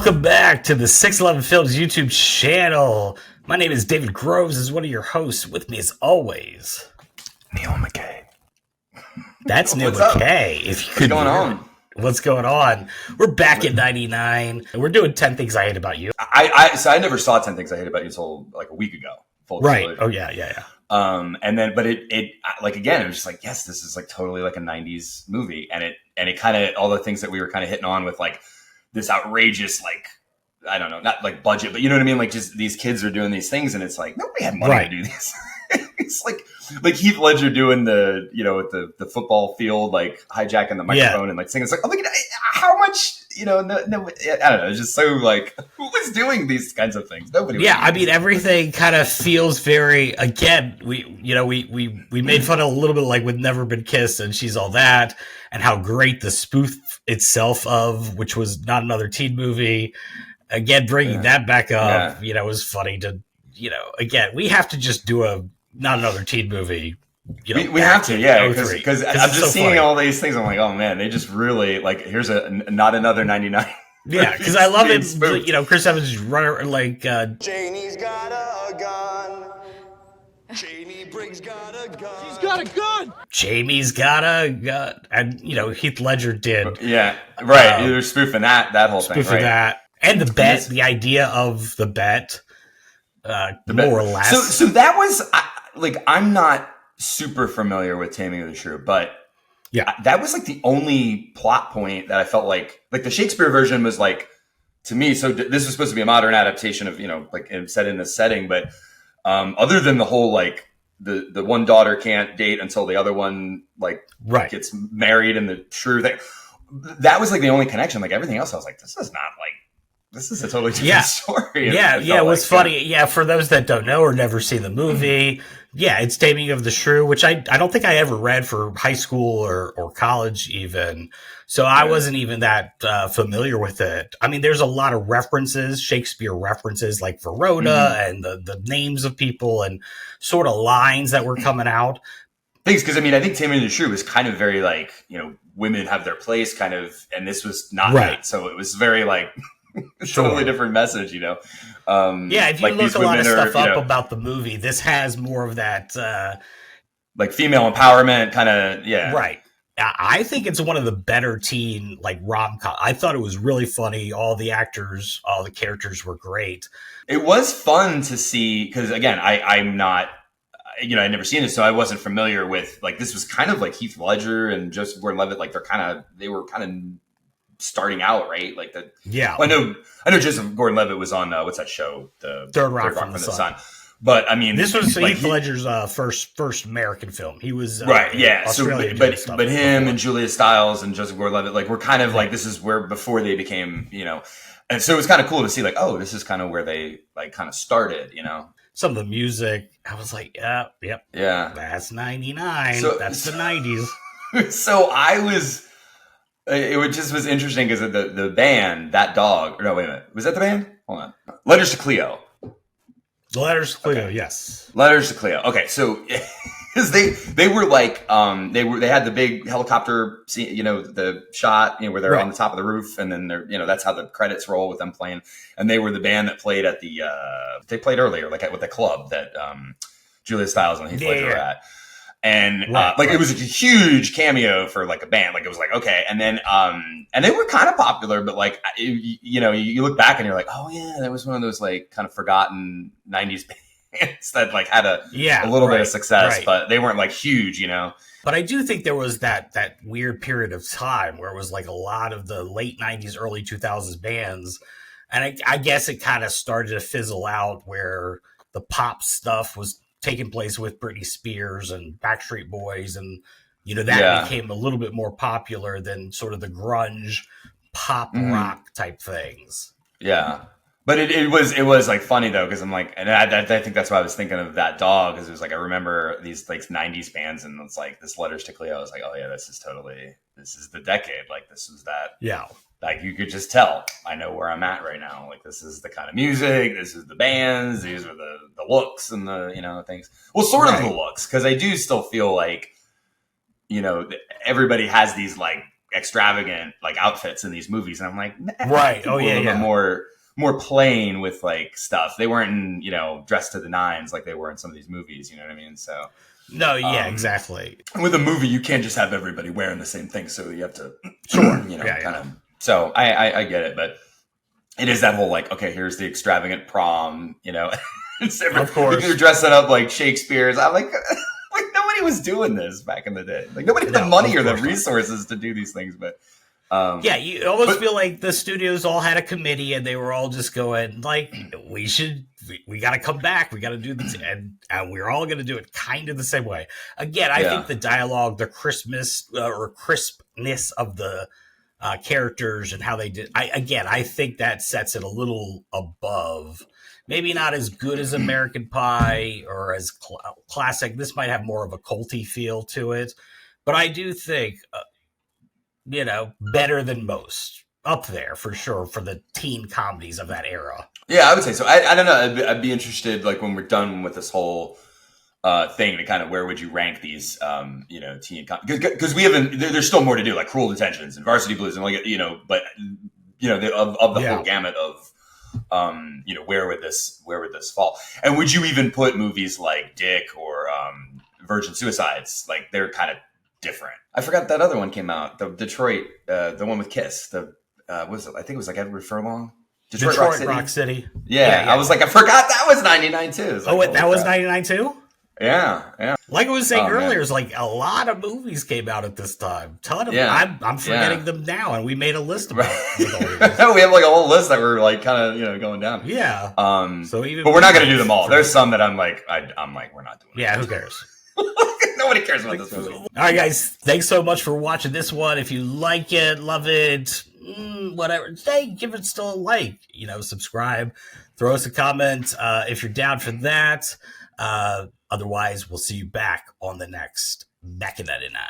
Welcome back to the 611 Films YouTube channel. My name is David Groves, as one of your hosts. With me as always, Neil McKay. That's Neil McKay. If you could, what's going on? What's going on? We're back in '99. We're doing 10 Things I Hate About You. I never saw 10 Things I Hate About You until like a week ago. Right. Oh yeah. And then, but it like again, it was just like, yes, this is like totally like a '90s movie, and it kind of all the things that we were kind of hitting on with like this outrageous, like, I don't know, not like budget, but you know what I mean? Like just these kids are doing these things and it's like, nobody had money to do these. It's like Heath Ledger doing the, you know, at the football field, like hijacking the microphone and like singing. It's like, oh, look at how much, you know, no, I don't know. It's just so like, who was doing these kinds of things? Nobody. Yeah. I mean, everything kind of feels very, again, we made fun of a little bit like with Never Been Kissed and She's All That, and how great the spoof itself of, which was not another teen movie. Again, bringing that back up, you know, was funny to, you know, again, we have to just do a not another teen movie. You know, we have to, because I'm just seeing funny. All these things. I'm like, oh man, they just really like. Here's not another 99. Yeah, because I love it. You know, Chris Evans is running like. Janie's got a gun. Janie Briggs got a gun. She's got a gun. Jamie's got a gun, and you know Heath Ledger did. Yeah, right. You're spoofing that whole thing, right? That and the bet, the idea of the bet, more or less. So that was like, I'm not super familiar with Taming of the Shrew, but yeah, that was like the only plot point that I felt like the Shakespeare version was like, to me. So this was supposed to be a modern adaptation of, you know, like set in this setting, but other than the whole like the one daughter can't date until the other one like gets married and the shrew thing, that was like the only connection. Like everything else, I was like, this is a totally different story. It was funny. Yeah, for those that don't know or never see the movie, it's Taming of the Shrew, which I don't think I ever read for high school or college even. So I wasn't even that familiar with it. I mean, there's a lot of references, Shakespeare references, like Verona and the names of people and sort of lines that were coming out. Thanks, because I mean, I think Taming of the Shrew was kind of very like, you know, women have their place kind of, and this was not that. So it was very like... totally different message, you know. If you look a lot of stuff up about the movie, this has more of that like female empowerment kind of, right. I think it's one of the better teen like rom-com. I thought it was really funny. All the actors, all the characters were great. It was fun to see because again, I'm not, you know, I'd never seen it, so I wasn't familiar with like, this was kind of like Heath Ledger and Joseph Gordon-Levitt, like they were kind of starting out, right? Like I know Joseph Gordon-Levitt was on what's that show? The Third Rock from the Sun. But I mean, this was like Heath Ledger's first American film. He was Australian. So, but him and Julia Stiles and Joseph Gordon-Levitt, like, we're kind of like, this is where before they became, you know, and so it was kind of cool to see like, oh, this is kind of where they like kind of started, you know. Some of the music, I was like, yeah, that's 99. So, that's the 90s. So it just was interesting because the band, that dog, or no, wait a minute. Was that the band? Hold on. Letters to Cleo. Letters to Cleo, yes. Letters to Cleo. Okay, so because they were like they had the big helicopter scene, you know, the shot, you know, where they're on the top of the roof, and then they're, you know, that's how the credits roll with them playing. And they were the band that played at the they played earlier, like with the club that Julia Stiles and Heath Ledger were at. And it was a huge cameo for like a band. Like it was like, okay. And then, and they were kind of popular, but like, you know, you look back and you're like, oh yeah, that was one of those like kind of forgotten 90s bands that like had a little bit of success, but they weren't like huge, you know? But I do think there was that weird period of time where it was like a lot of the late 90s, early 2000s bands. And I guess it kind of started to fizzle out where the pop stuff was taking place with Britney Spears and Backstreet Boys, and you know that became a little bit more popular than sort of the grunge pop rock type things. Yeah, but it was like funny though, because I'm like, and I think that's why I was thinking of that dog, because it was like I remember these like 90s bands, and it's like this Letters to Cleo. I was like, oh yeah, this is the decade. Like this is that. Yeah. Like you could just tell, I know where I'm at right now. Like this is the kind of music, this is the bands, these are the looks and the, you know, things. Well, sort of the looks, because I do still feel like, you know, everybody has these like extravagant like outfits in these movies, and I'm like, nah, Right. people Oh, yeah, were a little yeah. bit more plain with like stuff. They weren't in, dressed to the nines like they were in some of these movies. You know what I mean? So No, yeah, um, exactly. with a movie, you can't just have everybody wearing the same thing. So you have to, Sure. kind of. So I get it, but it is that whole like, okay, here's the extravagant prom, Of course. You're dressing up like Shakespeare's. I'm like, like nobody was doing this back in the day. Like nobody had the No, money of or the course not. resources to do these things. But Yeah, you almost but- feel like the studios all had a committee and they were all just going like, we got to come back, we got to do this, and we're all going to do it kind of the same way. Again, I think the dialogue, the crispness of the characters and how they did. I think that sets it a little above. Maybe not as good as American Pie or as classic. This might have more of a culty feel to it, but I do think. Better than most. Up there for sure for the teen comedies of that era. Yeah, I would say so. I don't know. I'd be interested, like when we're done with this whole thing, to kind of where would you rank these, teen because we haven't. There's still more to do, like Cruel Detentions and Varsity Blues, and like but of the whole gamut of where would this fall? And would you even put movies like Dick or Virgin Suicides, like they're kind of different? I forgot that other one came out, the Detroit, the one with Kiss. What was it? I think it was like Edward Furlong. Detroit Rock City. Yeah, I was like, I forgot that was 99 too. Oh, wait, that was 99 too? Yeah. Like I was saying earlier, it's like a lot of movies came out at this time. Ton of them. I'm forgetting them now, and we made a list of them. We have like a whole list that we're like kind of going down. Yeah. But we're not going to do them all. There's some that I'm like, we're not doing. Yeah, who cares? Nobody cares about this movie. All right, guys. Thanks so much for watching this one. If you like it, love it, whatever, give it still a like. Subscribe, throw us a comment if you're down for that. Otherwise, we'll see you back on the next Back in 99.